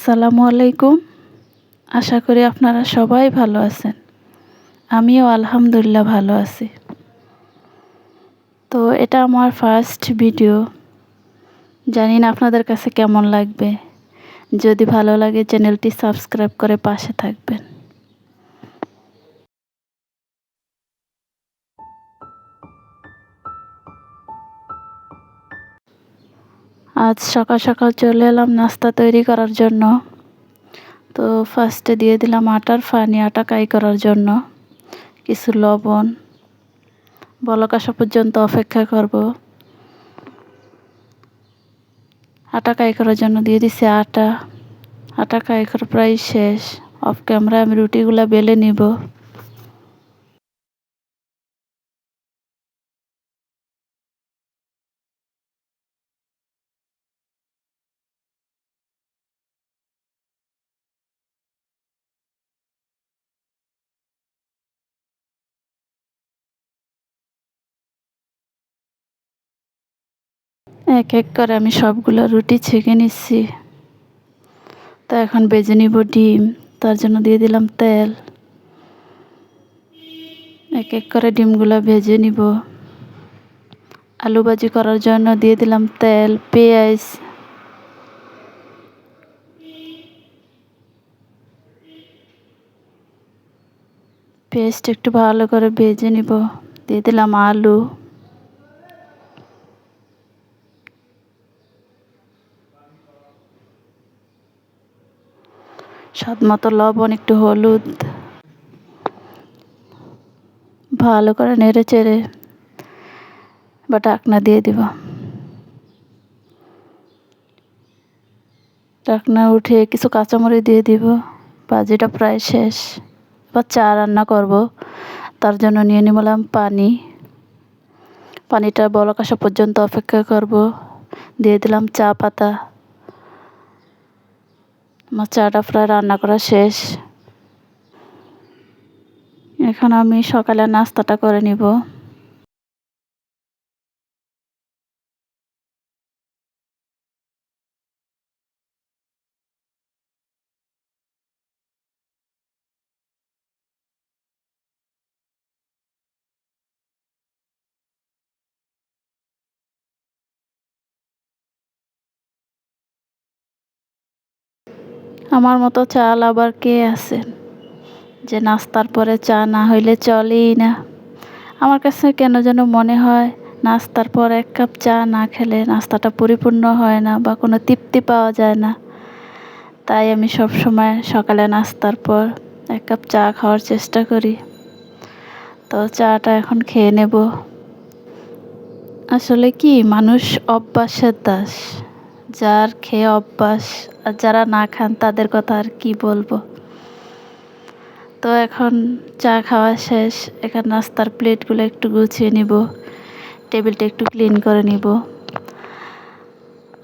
আসসালামু আলাইকুম। আশা করি আপনারা সবাই ভালো আছেন। আমিও আলহামদুলিল্লাহ ভালো আছি। তো এটা আমার ফার্স্ট ভিডিও। জানি না আপনাদের কাছে কেমন লাগবে। যদি ভালো লাগে চ্যানেলটি সাবস্ক্রাইব করে পাশে থাকবেন। আজ সকাল সকাল চলে এলাম নাস্তা তৈরি করার জন্য। তো ফার্স্টে দিয়ে দিলাম আটার ফানি, আটা কাই করার জন্য কিছু লবণ। বলক আসা পর্যন্ত অপেক্ষা করব। আটা কাই করার জন্য দিয়ে দিছি আটা কাই করা প্রায় শেষ। অফ ক্যামেরা আমি রুটিগুলা বেলে নিব। এক এক করে আমি সবগুলো রুটি ছেঁকে নিচ্ছি। তো এখন ভেজে নিব ডিম। তার জন্য দিয়ে দিলাম তেল। এক এক করে ডিমগুলো ভেজে নিব। আলু ভাজি করার জন্য দিয়ে দিলাম তেল, পেঁয়াজ। পেঁয়াজটা একটু ভালো করে ভেজে নিব। দিয়ে দিলাম আলু। স্বাদ মতো লবণ, একটু হলুদ। ভালো করে নেড়ে চেড়ে বা ঢাকনা দিয়ে দিব। ঢাকনা উঠে কিছু কাঁচামরিচ দিয়ে দিব। ভাজিটা প্রায় শেষ। এবার চা রান্না করব। তার জন্য নিয়ে নিলাম পানি। পানিটা বলক আসা পর্যন্ত অপেক্ষা করব। দিয়ে দিলাম চা পাতা। আমার চাটা প্রায় রান্না করা শেষ। এখন আমি সকালে নাস্তাটা করে নিব। আমার মতো চাল আবার কে আছেন যে নাস্তার পরে চা না হইলে চলেই না। আমার কাছে কেন যেন মনে হয় নাস্তার পর এক কাপ চা না খেলে নাস্তাটা পরিপূর্ণ হয় না বা কোনো তৃপ্তি পাওয়া যায় না। তাই আমি সব সময় সকালে নাস্তার পর এক কাপ চা খাওয়ার চেষ্টা করি। তো চাটা এখন খেয়ে নেব। আসলে কি, মানুষ অভ্যাসের দাস। যার খেয়ে অভ্যাস, আর যারা না খান তাদের কথা আর কি বলবো। তো এখন চা খাওয়া শেষ। এখানে নাস্তার প্লেটগুলো একটু গুছিয়ে নিব। টেবিলটা একটু ক্লিন করে নিব।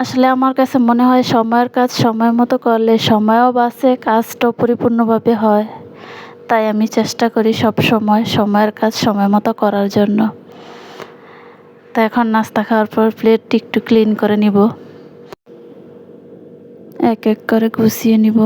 আসলে আমার কাছে মনে হয় সময়ের কাজ সময় মতো করলে সময়ও বাঁচে, কাজটাও পরিপূর্ণভাবে হয়। তাই আমি চেষ্টা করি সব সময় সময়ের কাজ সময় মতো করার জন্য। তো এখন নাস্তা খাওয়ার পর প্লেটটি একটু ক্লিন করে নিব। এক এক করে গুছিয়ে নিব।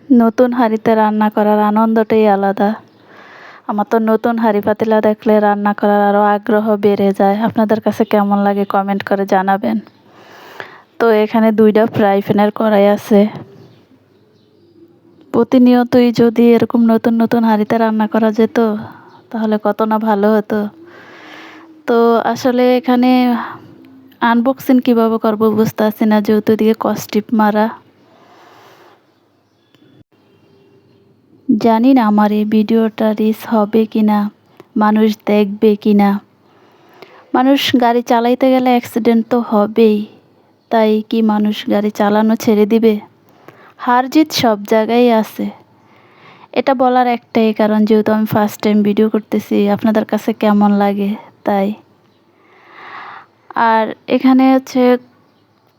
নতুন হাঁড়িতে রান্না করার আনন্দটাই আলাদা। আমার তো নতুন হাঁড়ি পাতিলা দেখলে রান্না করার আরও আগ্রহ বেড়ে যায়। আপনাদের কাছে কেমন লাগে কমেন্ট করে জানাবেন। তো এখানে 2টা ফ্রাই প্যানের কড়াই আছে। প্রতিনিয়তই যদি এরকম নতুন নতুন হাঁড়িতে রান্না করা যেত তাহলে কত না ভালো হতো। তো আসলে এখানে আনবক্সিং কীভাবে করবো বুঝতে পারছি না, যেহেতু এদিকে কস্টিপ মারা। জানি না আমার এই ভিডিওটা রিচ হবে কি না, মানুষ দেখবে কি না। মানুষ গাড়ি চালাইতে গেলে অ্যাক্সিডেন্ট তো হবেই, তাই কি মানুষ গাড়ি চালানো ছেড়ে দিবে? হার জিত সব জায়গায় আছে। এটা বলার একটাই কারণ, যেহেতু আমি ফার্স্ট টাইম ভিডিও করতেছি, আপনাদের কাছে কেমন লাগে তাই। আর এখানে হচ্ছে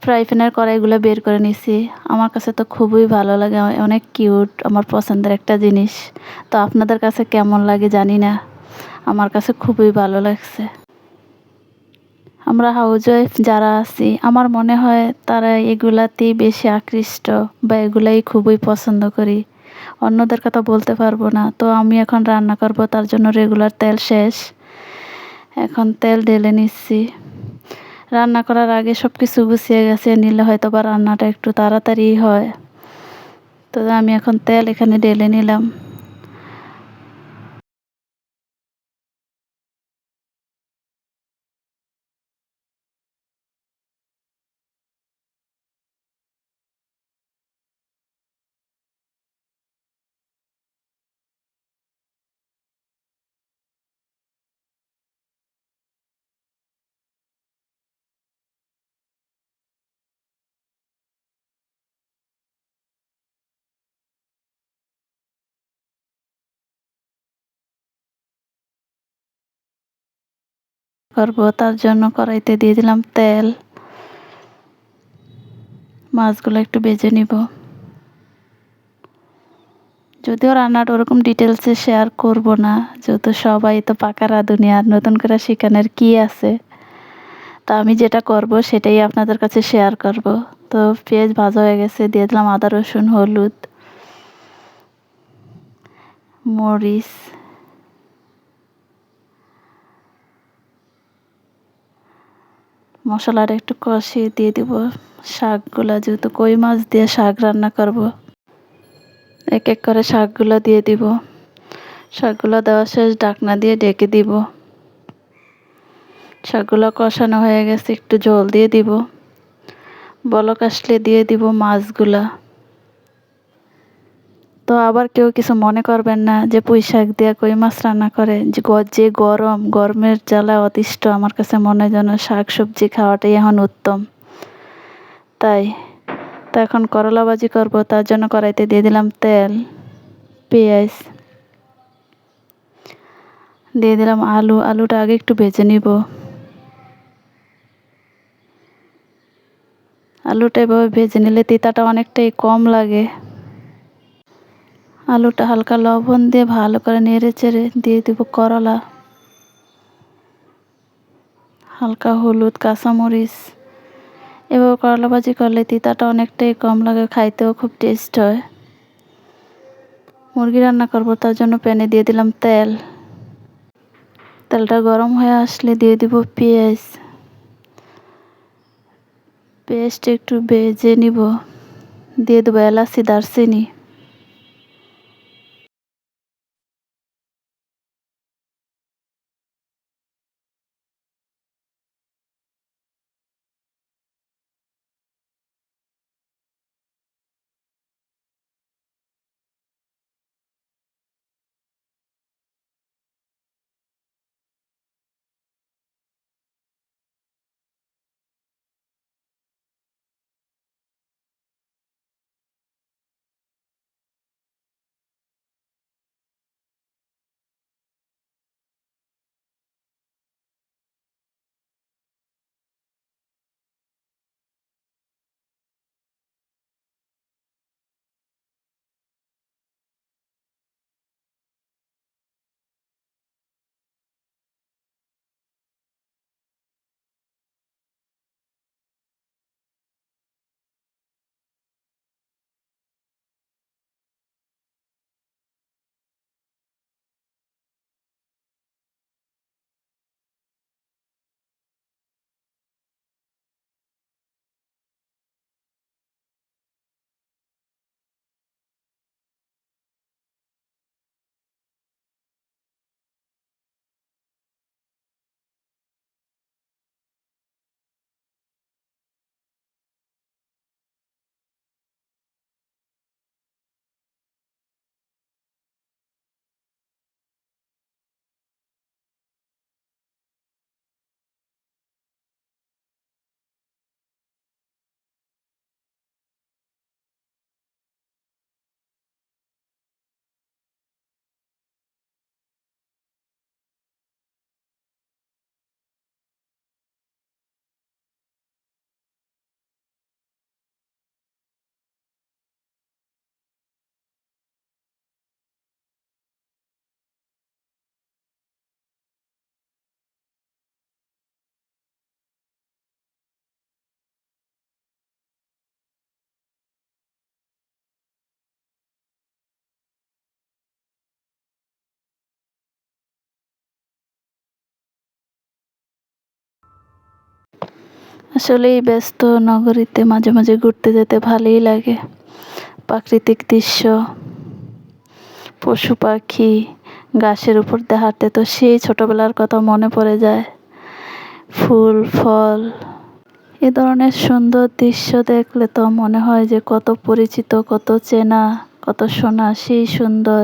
ফ্রাই প্যানের কড়াইগুলো বের করে নিছি। আমার কাছে তো খুবই ভালো লাগে, অনেক কিউট, আমার পছন্দের একটা জিনিস। তো আপনাদের কাছে কেমন লাগে জানি না, আমার কাছে খুবই ভালো লাগছে। আমরা হাউসওয়াইফ যারা আছি, আমার মনে হয় তারা এগুলাতেই বেশি আকৃষ্ট বা এগুলাই খুবই পছন্দ করি। অন্যদের কথা বলতে পারবো না। তো আমি এখন রান্না করব, তার জন্য রেগুলার তেল শেষ। এখন তেল ঢেলে নিচ্ছি। রান্না করার আগে সব কিছু গুছিয়ে গেছে নিলে হয়তো বা রান্নাটা একটু তাড়াতাড়ি হয়। তো আমি এখন তেল এখানে ঢেলে নিলাম। করব, তার জন্য কড়াইতে দিয়ে দিলাম তেল। মাছগুলো একটু ভেজে নিব। যদিও রান্নাটা ওরকম ডিটেলসে শেয়ার করব না, যেহেতু সবাই তো পাকা রাঁধুনি, আর নতুন করে শেখানোর কি আছে। তা আমি যেটা করব সেটাই আপনাদের কাছে শেয়ার করব। তো পেঁয়াজ ভাজা হয়ে গেছে, দিয়ে দিলাম আদা রসুন হলুদ মরিচ। মশলাটা একটু কষিয়ে দিয়ে দিব শাকগুলো, যেহেতু কই মাছ দিয়ে শাক রান্না করব। এক এক করে শাকগুলো দিয়ে দিব। শাকগুলো দেওয়া শেষ, ঢাকনা দিয়ে ঢেকে দিব। শাকগুলো কষানো হয়ে গেছে, একটু জল দিয়ে দিব। বলক আসলে দিয়ে দিব মাছগুলা। তো আবার কেউ কিছু মনে করবেন না যে পুঁই শাক দিয়ে কই মাছ রান্না করে, যে গরমের জ্বালা অতিষ্ঠ, আমার কাছে মনে হয় যেন শাক সবজি খাওয়াটাই এখন উত্তম। তাই তো এখন করলা ভাজি করবো, তার জন্য কড়াইতে দিয়ে দিলাম তেল, পেঁয়াজ দিয়ে দিলাম আলুটা আগে একটু ভেজে নিব। আলুটা এভাবে ভেজে নিলে তিতাটা অনেকটাই কম লাগে। আলুটা হালকা লবণ দিয়ে ভালো করে নেড়ে চেড়ে দিয়ে দিব করলা, হালকা হলুদ, কাঁচামরিচ। এভাবে করলা ভাজি করলে তিতাটা অনেকটাই কম লাগে, খাইতেও খুব টেস্ট হয়। মুরগি রান্না করবো, তার জন্য প্যানে দিয়ে দিলাম তেল। তেলটা গরম হয়ে আসলে দিয়ে দিব পেঁয়াজটা একটু ভেজে নিব। দিয়ে দেবো এলাচি, দারচিনি। আসলেই ব্যস্ত নগরীতে মাঝে মাঝে ঘুরতে যেতে ভালোই লাগে। প্রাকৃতিক দৃশ্য, পশু পাখি, গাছের উপর দিয়ে হাঁটতে তো সেই ছোটবেলার কথা মনে পড়ে যায়। ফুল ফল, এ ধরনের সুন্দর দৃশ্য দেখলে তো মনে হয় যে কত পরিচিত, কত চেনা, কত শোনা, সেই সুন্দর